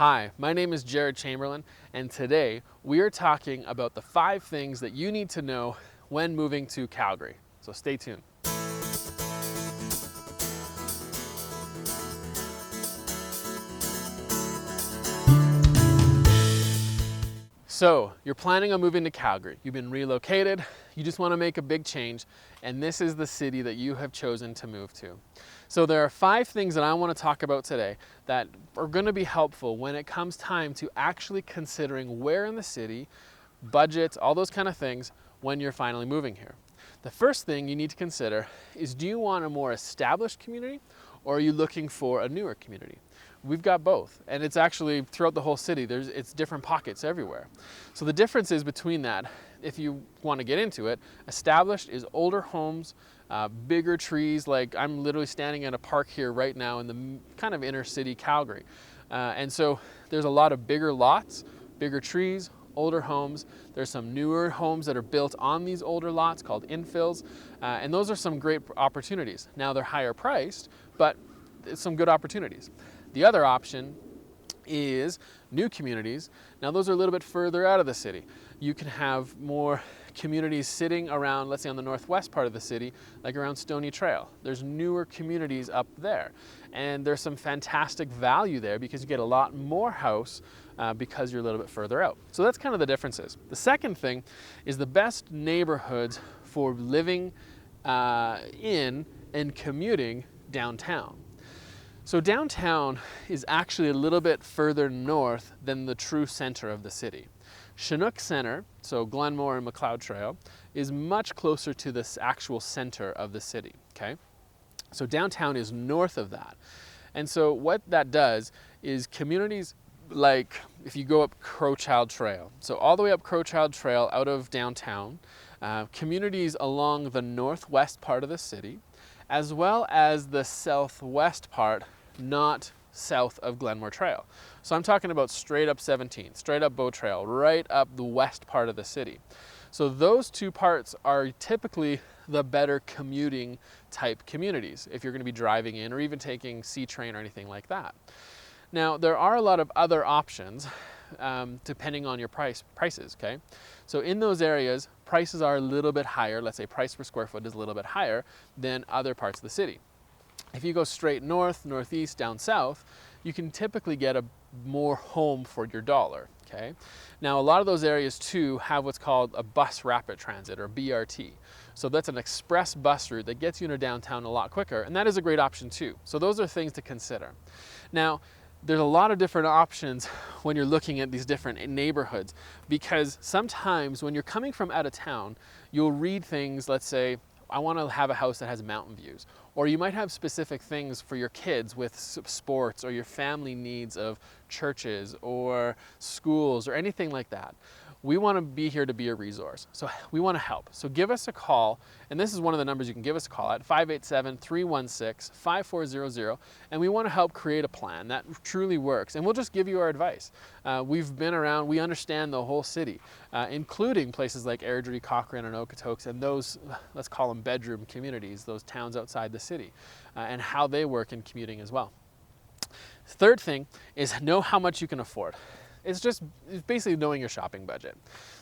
Hi, my name is Chamberlain, and today we are talking about the 5 things that you need to know when moving to Calgary. So stay tuned. So you're planning on moving to Calgary. You've been relocated, you just want to make a big change, and this is the city that you have chosen to move to. So there are 5 things that I want to talk about today that are going to be helpful when it comes time to actually considering where in the city, budgets, all those kind of things when you're finally moving here. The first thing you need to consider is, do you want a more established community or are you looking for a newer community? We've got both, and it's actually throughout the whole city. It's different pockets everywhere. So the difference is between that, if you want to get into it, established is older homes, bigger trees. Like I'm literally standing in a park here right now in the kind of inner city Calgary. And so there's a lot of bigger lots, bigger trees, older homes. There's some newer homes that are built on these older lots called infills. And those are some great opportunities. Now they're higher priced, but it's some good opportunities. The other option is new communities. Now those are a little bit further out of the city. You can have more communities sitting around, let's say on the northwest part of the city, like around Stony Trail. There's newer communities up there. And there's some fantastic value there because you get a lot more house because you're a little bit further out. So that's kind of the differences. The second thing is the best neighborhoods for living in and commuting downtown. So downtown is actually a little bit further north than the true center of the city. Chinook Center, so Glenmore and McLeod Trail, is much closer to the actual center of the city, okay? So downtown is north of that. And so what that does is communities like if you go up Crowchild Trail, so all the way up Crowchild Trail out of downtown, communities along the northwest part of the city, as well as the southwest part, not south of Glenmore Trail. So I'm talking about straight up 17th, straight up Bow Trail, right up the west part of the city. So those 2 parts are typically the better commuting type communities if you're going to be driving in or even taking C-train or anything like that. Now there are a lot of other options depending on your prices, okay? So in those areas, prices are a little bit higher. Let's say price per square foot is a little bit higher than other parts of the city. If you go straight north, northeast, down south, you can typically get a more home for your dollar, okay? Now a lot of those areas too have what's called a bus rapid transit or BRT. So that's an express bus route that gets you into downtown a lot quicker, and that is a great option too. So those are things to consider. Now, there's a lot of different options when you're looking at these different neighborhoods, because sometimes when you're coming from out of town, you'll read things, let's say, I want to have a house that has mountain views. Or you might have specific things for your kids with sports or your family needs of churches or schools or anything like that. We want to be here to be a resource. So we want to help. So give us a call, and this is one of the numbers you can give us a call at, 587-316-5400, and we want to help create a plan that truly works, and we'll just give you our advice. We've been around, we understand the whole city, including places like Airdrie, Cochrane, and Okotoks, and those, let's call them bedroom communities, those towns outside the city, and how they work in commuting as well. Third thing is know how much you can afford. It's basically knowing your shopping budget.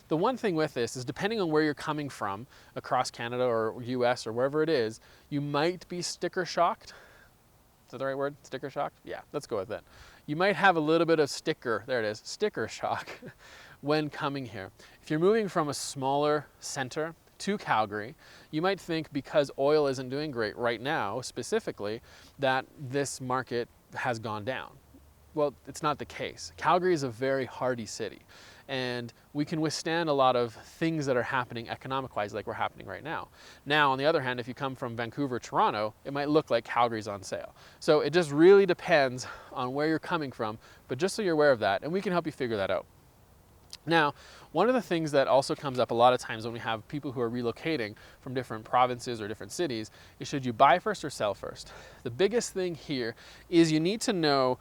The one thing with this is depending on where you're coming from across Canada or US or wherever it is, you might be sticker shocked. Is that the right word? Sticker shocked? Yeah, let's go with it. You might have a little bit of sticker shock when coming here. If you're moving from a smaller center to Calgary, you might think because oil isn't doing great right now, specifically, that this market has gone down. Well, it's not the case. Calgary is a very hardy city, and we can withstand a lot of things that are happening economic-wise like we're happening right now. Now, on the other hand, if you come from Vancouver, Toronto, it might look like Calgary's on sale. So it just really depends on where you're coming from, but just so you're aware of that, and we can help you figure that out. Now, one of the things that also comes up a lot of times when we have people who are relocating from different provinces or different cities is, should you buy first or sell first? The biggest thing here is you need to know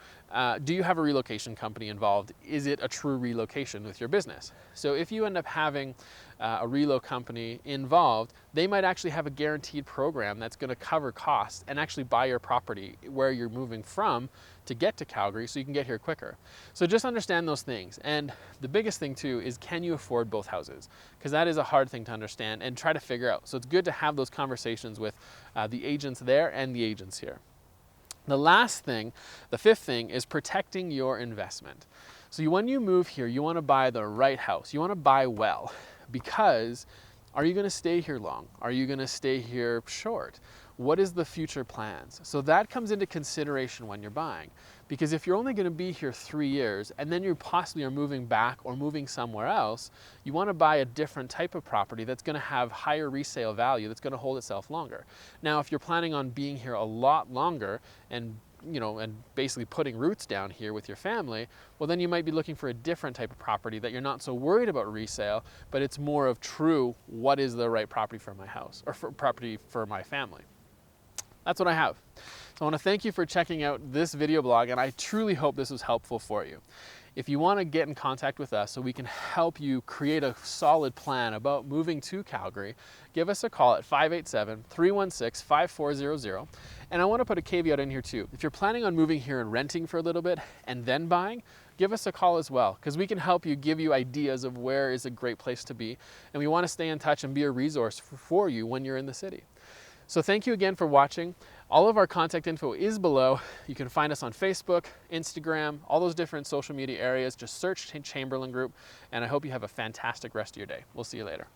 Do you have a relocation company involved? Is it a true relocation with your business? So if you end up having a relo company involved, they might actually have a guaranteed program that's going to cover costs and actually buy your property where you're moving from to get to Calgary so you can get here quicker. So just understand those things. And the biggest thing too is, can you afford both houses? Because that is a hard thing to understand and try to figure out. So it's good to have those conversations with the agents there and the agents here. The last thing, the fifth thing, is protecting your investment. So when you move here, you want to buy the right house. You want to buy well, because are you going to stay here long? Are you going to stay here short? What is the future plans? So that comes into consideration when you're buying. Because if you're only going to be here 3 years and then you possibly are moving back or moving somewhere else, you want to buy a different type of property that's going to have higher resale value, that's going to hold itself longer. Now, if you're planning on being here a lot longer and basically putting roots down here with your family, well, then you might be looking for a different type of property that you're not so worried about resale, but it's more of true, what is the right property for my house or for property for my family? That's what I have. So I want to thank you for checking out this video blog, and I truly hope this was helpful for you. If you want to get in contact with us so we can help you create a solid plan about moving to Calgary, give us a call at 587-316-5400. And I want to put a caveat in here too. If you're planning on moving here and renting for a little bit and then buying, give us a call as well, because we can help you, give you ideas of where is a great place to be. And we want to stay in touch and be a resource for you when you're in the city. So thank you again for watching. All of our contact info is below. You can find us on Facebook, Instagram, all those different social media areas. Just search Chamberlain Group, and I hope you have a fantastic rest of your day. We'll see you later.